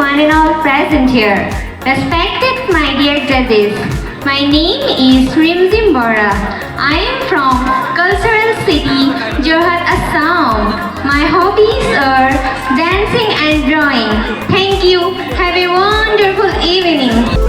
one and all present here. Respected my dear judges, my name is Rimzim Bora. I am from Cultural City, Jorhat, Assam. My hobbies are dancing and drawing. Thank you. Have a wonderful evening.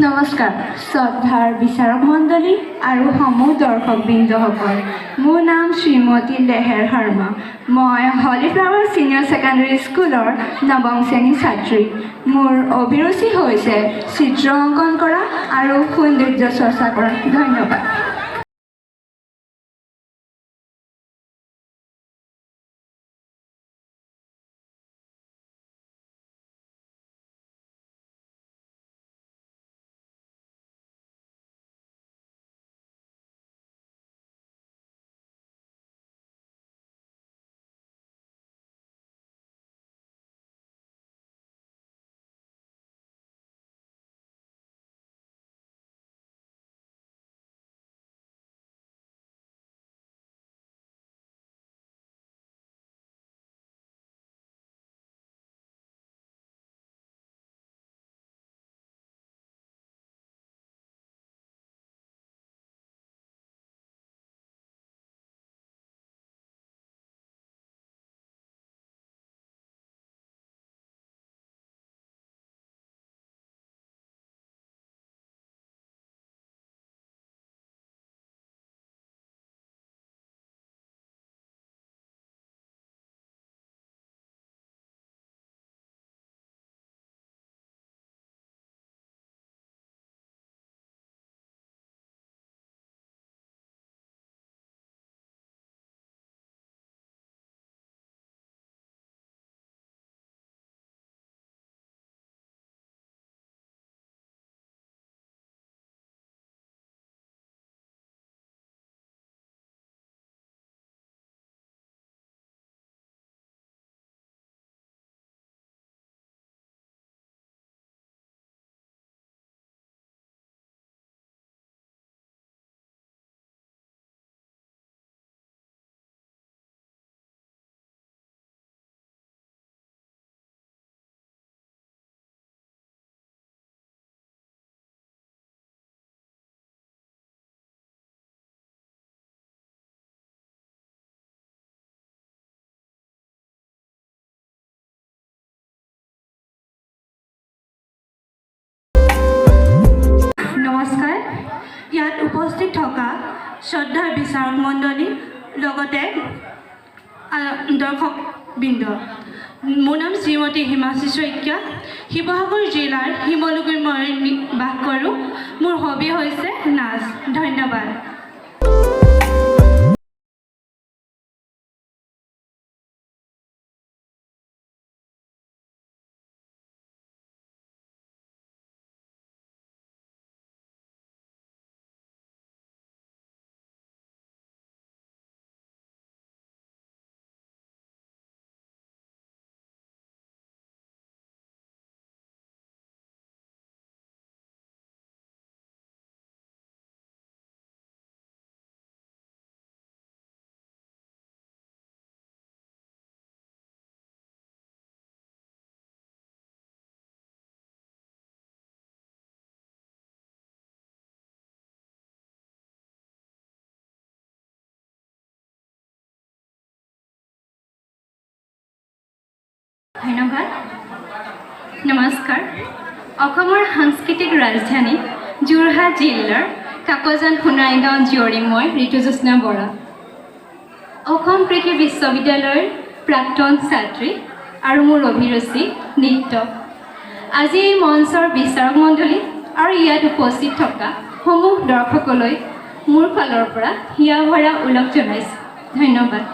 নমস্কাৰ শ্ৰদ্ধাৰ বিচাৰক মণ্ডলী আৰু সমূহ দৰ্শকবৃন্দসকল মোৰ নাম শ্ৰীমতী লেহেৰ শৰ্মা মই Holy Flower senior secondary স্কুলৰ নৱম শ্ৰেণীৰ ছাত্ৰী মোৰ অভিৰুচি হৈছে চিত্ৰ অংকন কৰা আৰু সৌন্দৰ্য চৰ্চা কৰা ধন্যবাদ নমস্কাৰ ইয়াত উপস্থিত থকা শ্ৰদ্ধাৰ বিচাৰক মণ্ডলী লগতে দৰ্শকবৃন্দ মোৰ নাম শ্ৰীমতী হিমাশ্ৰী শইকীয়া শিৱসাগৰ জিলাৰ শিমলুগুৰিত মই বাস কৰোঁ মোৰ হবি হৈছে নাচ ধন্যবাদ ধন্যবাদ নমস্কাৰ অসমৰ সাংস্কৃতিক ৰাজধানী যোৰহাট জিলাৰ কাকজান সোণাৰী গাঁও জীয়ৰী মই ঋতুজ্যোৎস্না বৰা অসম কৃষি বিশ্ববিদ্যালয়ৰ প্ৰাক্তন ছাত্ৰী আৰু মোৰ অভিৰুচি নৃত্য আজি এই মঞ্চৰ বিচাৰক মণ্ডলী আৰু ইয়াত উপস্থিত থকা সমূহ দৰ্শকলৈ মোৰ ফালৰ পৰা হিয়া ভৰা ওলগ জনাইছোঁ ধন্যবাদ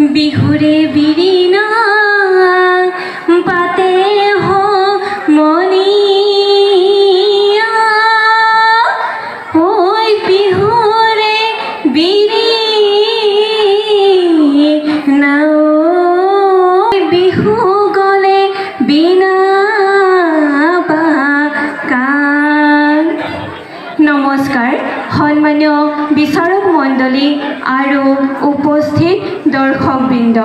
বিহুৰে বিৰিণা পাতে মনিয়া ঐ বিহুৰে বিৰিণা বিহু গলে বিনা বাকান নমস্কাৰ সন্মানীয় বিচাৰক মণ্ডলী আৰু উপস্থিত দৰ্শকবৃন্দ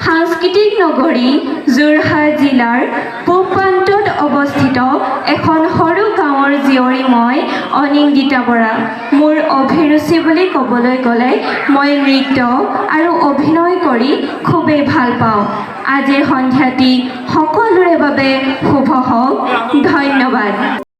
সাংস্কৃতিক নগৰী যোৰহাট জিলাৰ পূব প্ৰান্তত অৱস্থিত এখন সৰু গাঁৱৰ জীয়ৰী মই অনিন্দিতা বৰা মোৰ অভিৰুচি বুলি ক'বলৈ গ'লে মই নৃত্য আৰু অভিনয় কৰি খুবেই ভাল পাওঁ আজিৰ সন্ধ্যাটি সকলোৰে বাবে শুভ হওক ধন্যবাদ